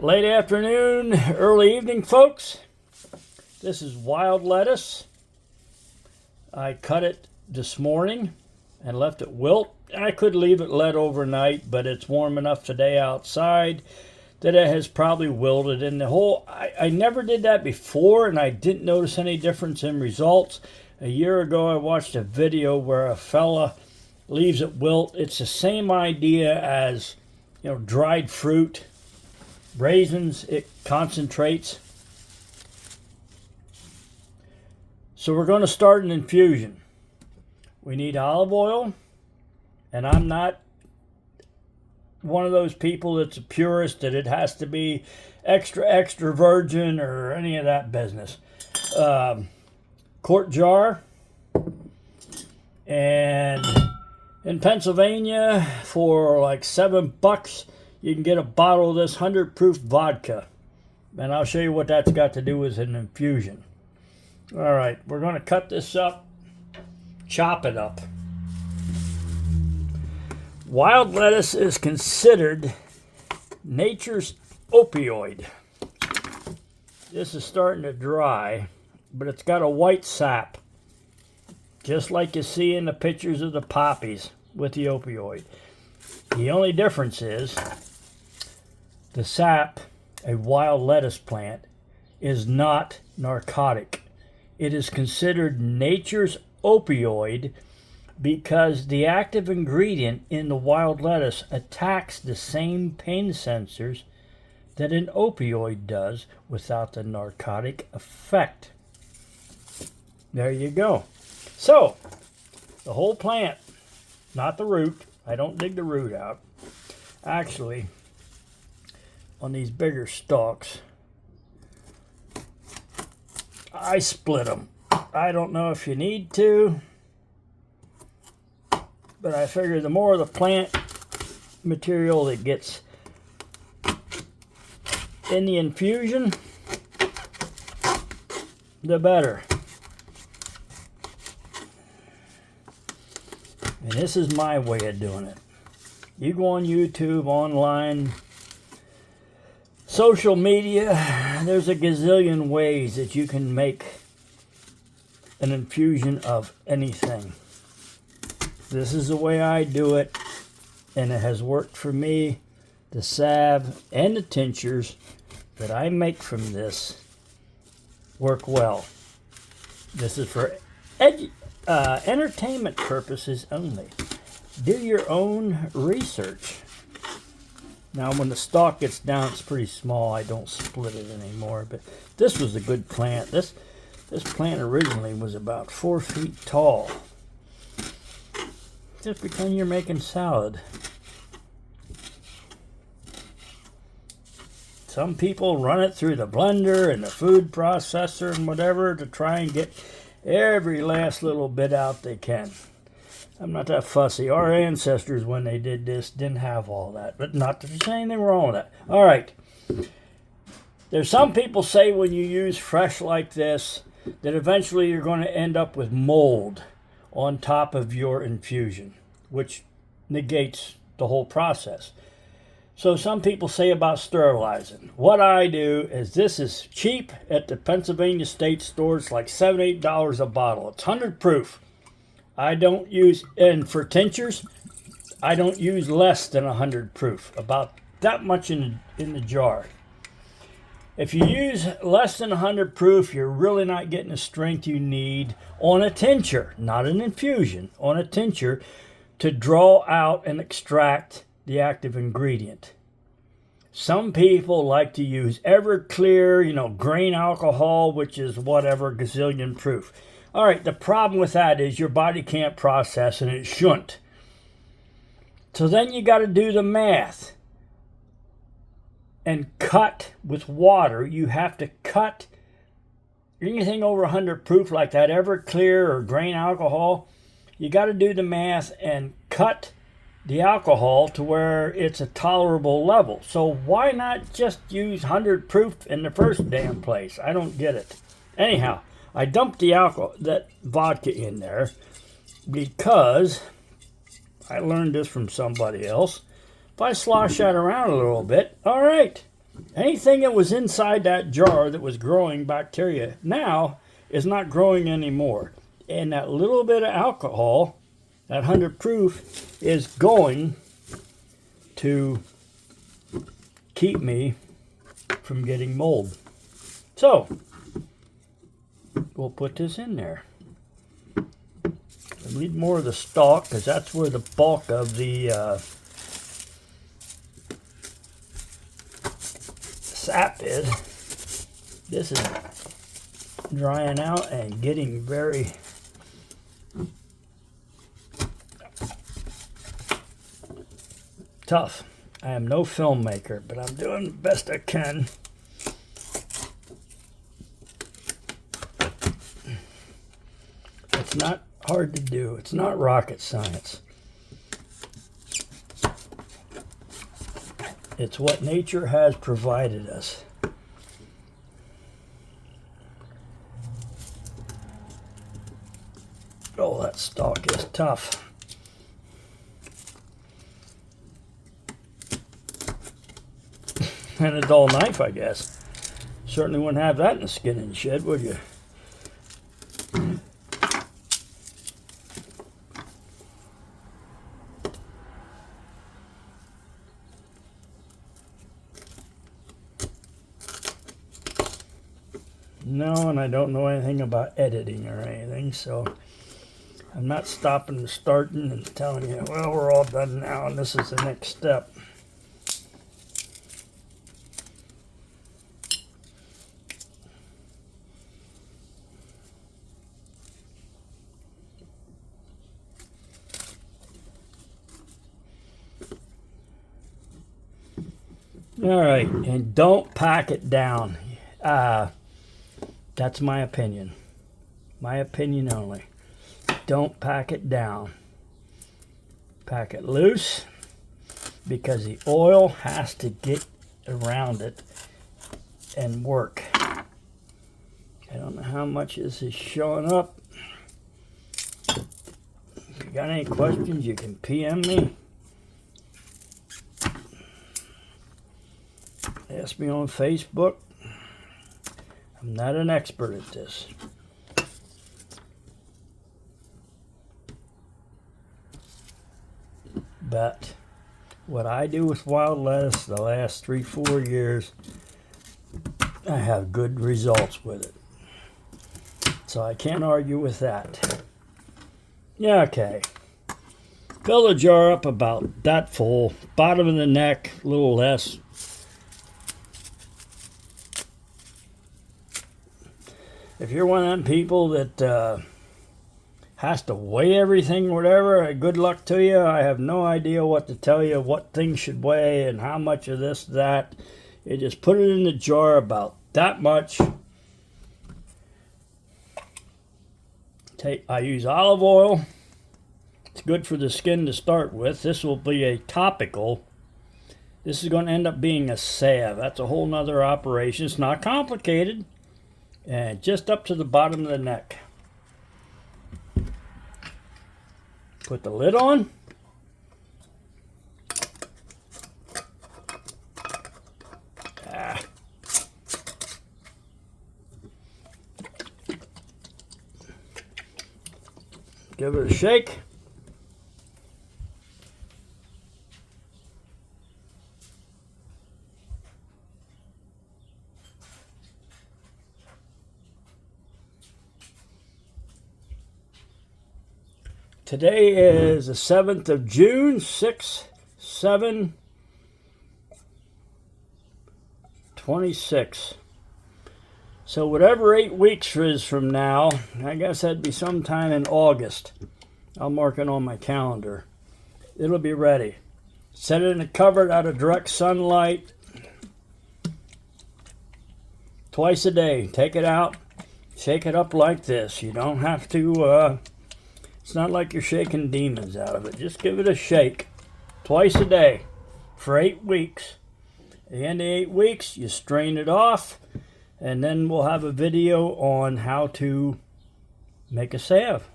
Late afternoon, early evening, folks. This is wild lettuce. I cut it this morning and left it wilt. I could leave it let overnight, but it's warm enough today outside that it has probably wilted. And I never did that before, and I didn't notice any difference in results. A year ago, I watched a video where a fella leaves it wilt. It's the same idea as, dried fruit. Raisins, it concentrates. So we're going to start an infusion. We need olive oil, and I'm not one of those people that's a purist that it has to be extra virgin or any of that business. Quart jar, and in Pennsylvania for like $7 you can get a bottle of this 100 proof vodka, and I'll show you what that's got to do with an infusion. All right, we're going to cut this up, chop it up. Wild lettuce is considered nature's opioid. This is starting to dry, but it's got a white sap, just like you see in the pictures of the poppies with the opioid. The only difference is the sap, a wild lettuce plant, is not narcotic. It is considered nature's opioid because the active ingredient in the wild lettuce attacks the same pain sensors that an opioid does without the narcotic effect. There you go. So, the whole plant, not the root. I don't dig the root out. Actually, on these bigger stalks, I split them. I don't know if you need to, but I figure the more of the plant material that gets in the infusion, the better. And this is my way of doing it. You go on YouTube, online, social media, there's a gazillion ways that you can make an infusion of anything. This is the way I do it, and it has worked for me. The salve and the tinctures that I make from this work well. This is for entertainment purposes only. Do your own research. Now, when the stalk gets down, it's pretty small. I don't split it anymore. But this was a good plant. This plant originally was about 4 feet tall. Just pretend you're making salad. Some people run it through the blender and the food processor and whatever to try and get every last little bit out they can. I'm not that fussy. Our ancestors, when they did this, didn't have all that. But not that there's anything wrong with that. All right. There's some people say when you use fresh like this, that eventually you're going to end up with mold on top of your infusion, which negates the whole process. So some people say about sterilizing. What I do is, this is cheap at the Pennsylvania State stores, like $7, $8 a bottle. It's 100 proof. I don't use, and for tinctures, I don't use less than 100 proof, about that much in the jar. If you use less than 100 proof, you're really not getting the strength you need on a tincture, not an infusion, on a tincture, to draw out and extract the active ingredient. Some people like to use Everclear, grain alcohol, which is whatever, gazillion proof. All right, the problem with that is your body can't process, and it shouldn't. So then you got to do the math and cut with water. You have to cut anything over 100 proof like that Everclear or grain alcohol. You got to do the math and cut the alcohol to where it's a tolerable level. So why not just use 100 proof in the first damn place? I don't get it. Anyhow, I dumped that vodka in there because I learned this from somebody else. If I slosh that around a little bit, all right, Anything that was inside that jar that was growing bacteria now is not growing anymore. And that little bit of alcohol, that 100 proof, is going to keep me from getting mold. So, we'll put this in there. I need more of the stalk because that's where the bulk of the sap is. This is drying out and getting very tough. I am no filmmaker, but I'm doing the best I can. It's not hard to do. It's not rocket science. It's what nature has provided us. Oh, that stalk is tough. And a dull knife, I guess. Certainly wouldn't have that in the skin and shed, would you? No, and I don't know anything about editing or anything, so I'm not stopping and starting and telling you, well, we're all done now and this is the next step. All right, and don't pack it down. That's my opinion. My opinion only. Don't pack it down. Pack it loose because the oil has to get around it and work. I don't know how much this is showing up. If you got any questions, you can PM me. Ask me on Facebook. I'm not an expert at this. But what I do with wild lettuce the last 3-4 years, I have good results with it. So I can't argue with that. Yeah, okay. Fill the jar up about that full. Bottom of the neck, a little less. If you're one of them people that has to weigh everything, whatever, good luck to you. I have no idea what to tell you, what things should weigh and how much of this, that. You just put it in the jar about that much. I use olive oil. It's good for the skin to start with. This will be a topical. This is going to end up being a salve. That's a whole nother operation. It's not complicated. And just up to the bottom of the neck. Put the lid on. Give it a shake. Today is the 7th of June, 6/7/26. So whatever 8 weeks is from now, I guess that'd be sometime in August. I'll mark it on my calendar. It'll be ready. Set it in a cupboard out of direct sunlight. Twice a day. Take it out. Shake it up like this. You don't have to... It's not like you're shaking demons out of it. Just give it a shake twice a day for 8 weeks. At the end of 8 weeks, you strain it off, and then we'll have a video on how to make a salve.